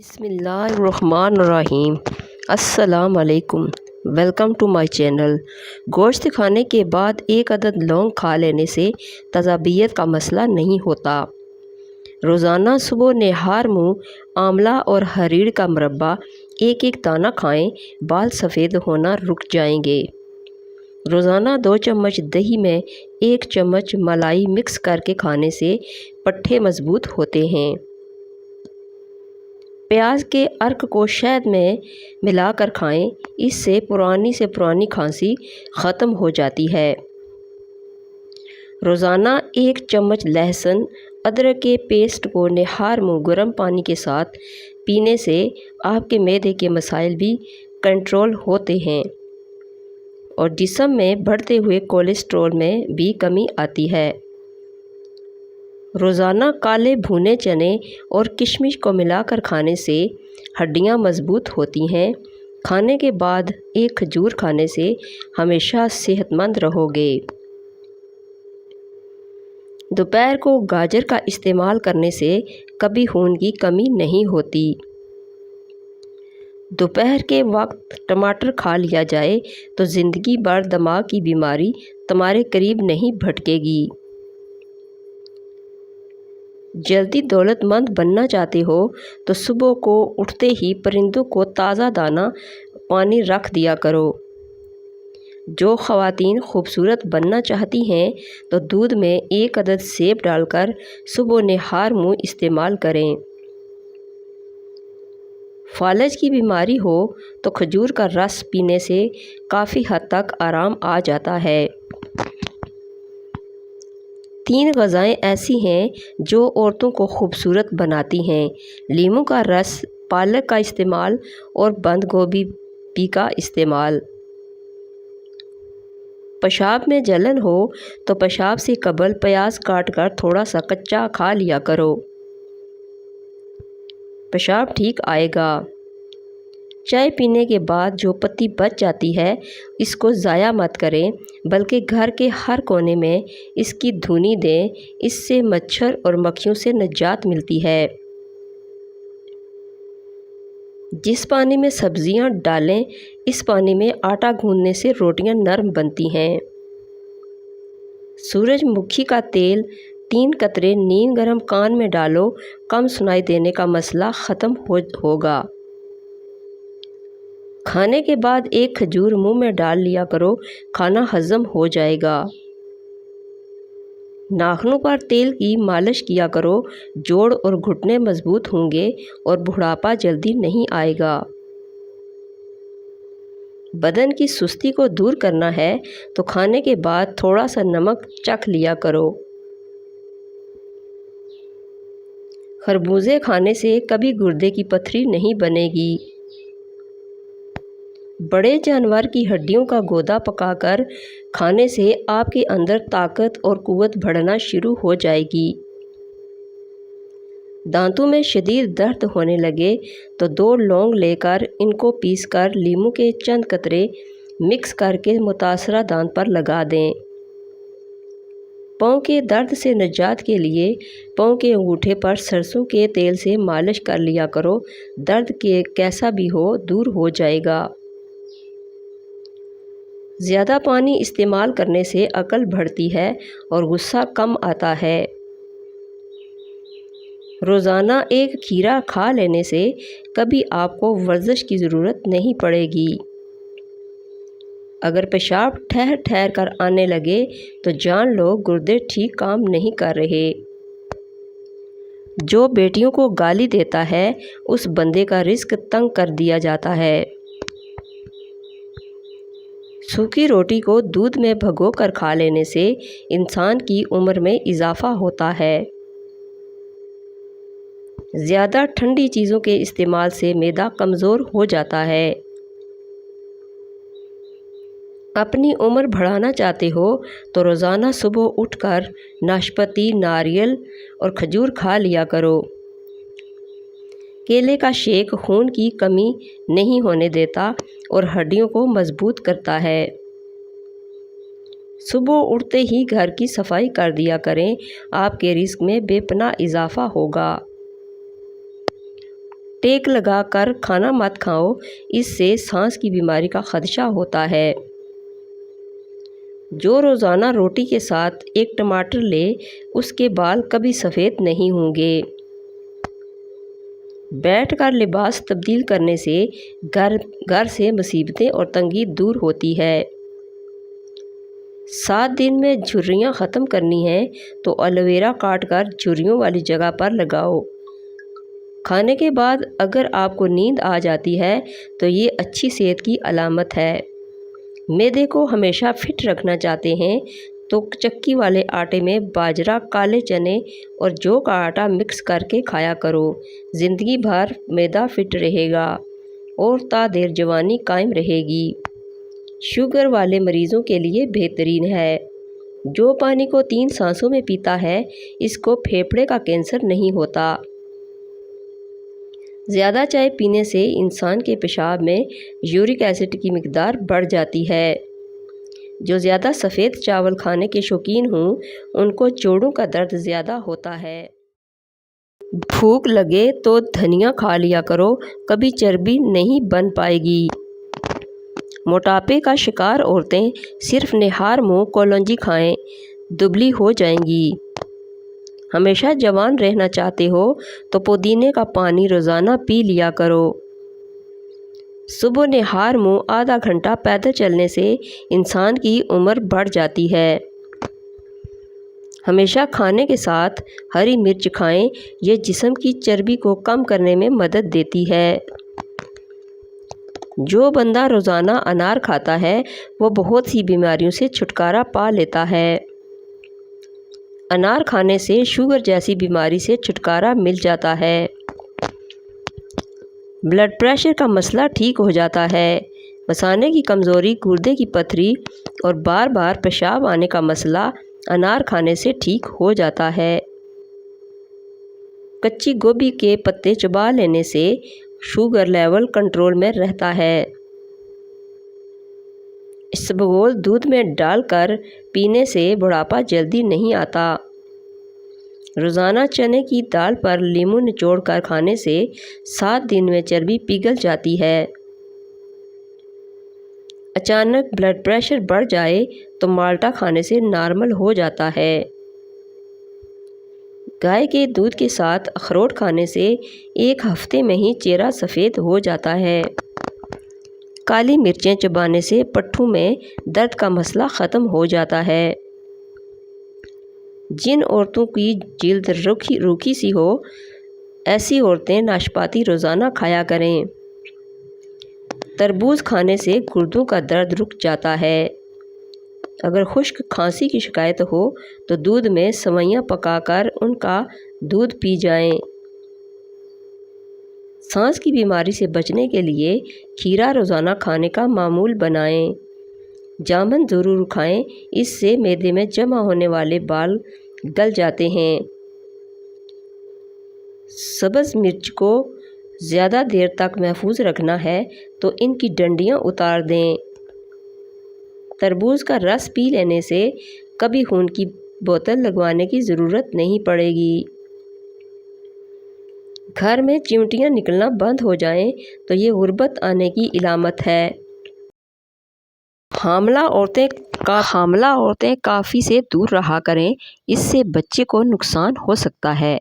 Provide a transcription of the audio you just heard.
بسم اللہ الرحمن الرحیم۔ السلام علیکم، ویلکم ٹو مائی چینل۔ گوشت کھانے کے بعد ایک عدد لونگ کھا لینے سے تذابیت کا مسئلہ نہیں ہوتا۔ روزانہ صبح نہار منہ آملہ اور ہریڑ کا مربع ایک ایک دانہ کھائیں، بال سفید ہونا رک جائیں گے۔ روزانہ 2 چمچ دہی میں 1 چمچ ملائی مکس کر کے کھانے سے پٹھے مضبوط ہوتے ہیں۔ پیاز کے عرق کو شہد میں ملا کر کھائیں، اس سے پرانی کھانسی ختم ہو جاتی ہے۔ روزانہ 1 چمچ لہسن ادرک کے پیسٹ کو نہار منہ گرم پانی کے ساتھ پینے سے آپ کے معدے کے مسائل بھی کنٹرول ہوتے ہیں اور جسم میں بڑھتے ہوئے کولیسٹرول میں بھی کمی آتی ہے۔ روزانہ کالے بھونے چنے اور کشمش کو ملا کر کھانے سے ہڈیاں مضبوط ہوتی ہیں۔ کھانے کے بعد 1 کھجور کھانے سے ہمیشہ صحت مند رہو گے۔ دوپہر کو گاجر کا استعمال کرنے سے کبھی خون کی کمی نہیں ہوتی۔ دوپہر کے وقت ٹماٹر کھا لیا جائے تو زندگی بھر دماغ کی بیماری تمہارے قریب نہیں بھٹکے گی۔ جلدی دولت مند بننا چاہتے ہو تو صبح کو اٹھتے ہی پرندوں کو تازہ دانہ پانی رکھ دیا کرو۔ جو خواتین خوبصورت بننا چاہتی ہیں تو دودھ میں 1 عدد سیب ڈال کر صبح نہار منہ استعمال کریں۔ فالج کی بیماری ہو تو کھجور کا رس پینے سے کافی حد تک آرام آ جاتا ہے۔ 3 غذائیں ایسی ہیں جو عورتوں کو خوبصورت بناتی ہیں: لیموں کا رس، پالک کا استعمال اور بند گوبھی کا استعمال۔ پیشاب میں جلن ہو تو پیشاب سے قبل پیاز کاٹ کر تھوڑا سا کچا کھا لیا کرو، پیشاب ٹھیک آئے گا۔ چائے پینے کے بعد جو پتی بچ جاتی ہے اس کو ضائع مت کریں بلکہ گھر کے ہر کونے میں اس کی دھنی دیں، اس سے مچھر اور مکھیوں سے نجات ملتی ہے۔ جس پانی میں سبزیاں ڈالیں اس پانی میں آٹا گوندنے سے روٹیاں نرم بنتی ہیں۔ سورج مکھی کا تیل 3 قطرے نیم گرم کان میں ڈالو، کم سنائی دینے کا مسئلہ ختم ہوگا۔ کھانے کے بعد 1 کھجور منہ میں ڈال لیا کرو، کھانا ہضم ہو جائے گا۔ ناخنوں پر تیل کی مالش کیا کرو، جوڑ اور گھٹنے مضبوط ہوں گے اور بڑھاپا جلدی نہیں آئے گا۔ بدن کی سستی کو دور کرنا ہے تو کھانے کے بعد تھوڑا سا نمک چکھ لیا کرو۔ خربوزے کھانے سے کبھی گردے کی پتھری نہیں بنے گی۔ بڑے جانور کی ہڈیوں کا گودا پکا کر کھانے سے آپ کے اندر طاقت اور قوت بڑھنا شروع ہو جائے گی۔ دانتوں میں شدید درد ہونے لگے تو 2 لونگ لے کر ان کو پیس کر لیموں کے چند قطرے مکس کر کے متاثرہ دانت پر لگا دیں۔ پاؤں کے درد سے نجات کے لیے پاؤں کے انگوٹھے پر سرسوں کے تیل سے مالش کر لیا کرو، درد کیسا بھی ہو دور ہو جائے گا۔ زیادہ پانی استعمال کرنے سے عقل بڑھتی ہے اور غصہ کم آتا ہے۔ روزانہ 1 کھیرا کھا لینے سے کبھی آپ کو ورزش کی ضرورت نہیں پڑے گی۔ اگر پیشاب ٹھہر کر آنے لگے تو جان لو گردے ٹھیک کام نہیں کر رہے۔ جو بیٹیوں کو گالی دیتا ہے اس بندے کا رزق تنگ کر دیا جاتا ہے۔ سوکھی روٹی کو دودھ میں بھگو کر کھا لینے سے انسان کی عمر میں اضافہ ہوتا ہے۔ زیادہ ٹھنڈی چیزوں کے استعمال سے معدہ کمزور ہو جاتا ہے۔ اپنی عمر بڑھانا چاہتے ہو تو روزانہ صبح اٹھ کر ناشپاتی، ناریل اور کھجور کھا لیا کرو۔ کیلے کا شیک خون کی کمی نہیں ہونے دیتا اور ہڈیوں کو مضبوط کرتا ہے۔ صبح اٹھتے ہی گھر کی صفائی کر دیا کریں، آپ کے رزق میں بے پناہ اضافہ ہوگا۔ ٹیک لگا کر کھانا مت کھاؤ، اس سے سانس کی بیماری کا خدشہ ہوتا ہے۔ جو روزانہ روٹی کے ساتھ ایک ٹماٹر لے، اس کے بال کبھی سفید نہیں ہوں گے۔ بیٹھ کر لباس تبدیل کرنے سے گھر سے مصیبتیں اور تنگی دور ہوتی ہے۔ 7 دن میں جھریاں ختم کرنی ہیں تو ایلو ویرا کاٹ کر جھریوں والی جگہ پر لگاؤ۔ کھانے کے بعد اگر آپ کو نیند آ جاتی ہے تو یہ اچھی صحت کی علامت ہے۔ معدے کو ہمیشہ فٹ رکھنا چاہتے ہیں تو چکی والے آٹے میں باجرہ، کالے چنے اور جو کا آٹا مکس کر کے کھایا کرو۔ زندگی بھر معدہ فٹ رہے گا اور تا دیر جوانی قائم رہے گی۔ شوگر والے مریضوں کے لیے بہترین ہے۔ جو پانی کو 3 سانسوں میں پیتا ہے، اس کو پھیپھڑے کا کینسر نہیں ہوتا۔ زیادہ چائے پینے سے انسان کے پیشاب میں یورک ایسڈ کی مقدار بڑھ جاتی ہے۔ جو زیادہ سفید چاول کھانے کے شوقین ہوں، ان کو جوڑوں کا درد زیادہ ہوتا ہے۔ بھوک لگے تو دھنیا کھا لیا کرو، کبھی چربی نہیں بن پائے گی۔ موٹاپے کا شکار عورتیں صرف نہار منہ کولونجی کھائیں، دبلی ہو جائیں گی۔ ہمیشہ جوان رہنا چاہتے ہو تو پودینے کا پانی روزانہ پی لیا کرو۔ صبح نہار منہ آدھا گھنٹہ پیدل چلنے سے انسان کی عمر بڑھ جاتی ہے۔ ہمیشہ کھانے کے ساتھ ہری مرچ کھائیں، یہ جسم کی چربی کو کم کرنے میں مدد دیتی ہے۔ جو بندہ روزانہ انار کھاتا ہے وہ بہت سی بیماریوں سے چھٹکارا پا لیتا ہے۔ انار کھانے سے شوگر جیسی بیماری سے چھٹکارا مل جاتا ہے۔ بلڈ پریشر کا مسئلہ ٹھیک ہو جاتا ہے۔ مثانے کی کمزوری، گردے کی پتھری اور بار بار پیشاب آنے کا مسئلہ انار کھانے سے ٹھیک ہو جاتا ہے۔ کچی گوبھی کے پتے چبا لینے سے شوگر لیول کنٹرول میں رہتا ہے۔ اسبگول دودھ میں ڈال کر پینے سے بڑھاپا جلدی نہیں آتا۔ روزانہ چنے کی دال پر لیموں نچوڑ کر کھانے سے 7 دن میں چربی پگھل جاتی ہے۔ اچانک بلڈ پریشر بڑھ جائے تو مالٹا کھانے سے نارمل ہو جاتا ہے۔ گائے کے دودھ کے ساتھ اخروٹ کھانے سے 1 ہفتے میں ہی چہرہ سفید ہو جاتا ہے۔ کالی مرچیں چبانے سے پٹھوں میں درد کا مسئلہ ختم ہو جاتا ہے۔ جن عورتوں کی جلد روکھی سی ہو، ایسی عورتیں ناشپاتی روزانہ کھایا کریں۔ تربوز کھانے سے گردوں کا درد رک جاتا ہے۔ اگر خشک کھانسی کی شکایت ہو تو دودھ میں سوئیاں پکا کر ان کا دودھ پی جائیں۔ سانس کی بیماری سے بچنے کے لیے کھیرا روزانہ کھانے کا معمول بنائیں۔ جامن ضرور کھائیں، اس سے معدے میں جمع ہونے والے بال گل جاتے ہیں۔ سبز مرچ کو زیادہ دیر تک محفوظ رکھنا ہے تو ان کی ڈنڈیاں اتار دیں۔ تربوز کا رس پی لینے سے کبھی خون کی بوتل لگوانے کی ضرورت نہیں پڑے گی۔ گھر میں چیونٹیاں نکلنا بند ہو جائیں تو یہ غربت آنے کی علامت ہے۔ حاملہ عورتیں کافی سے دور رہا کریں، اس سے بچے کو نقصان ہو سکتا ہے۔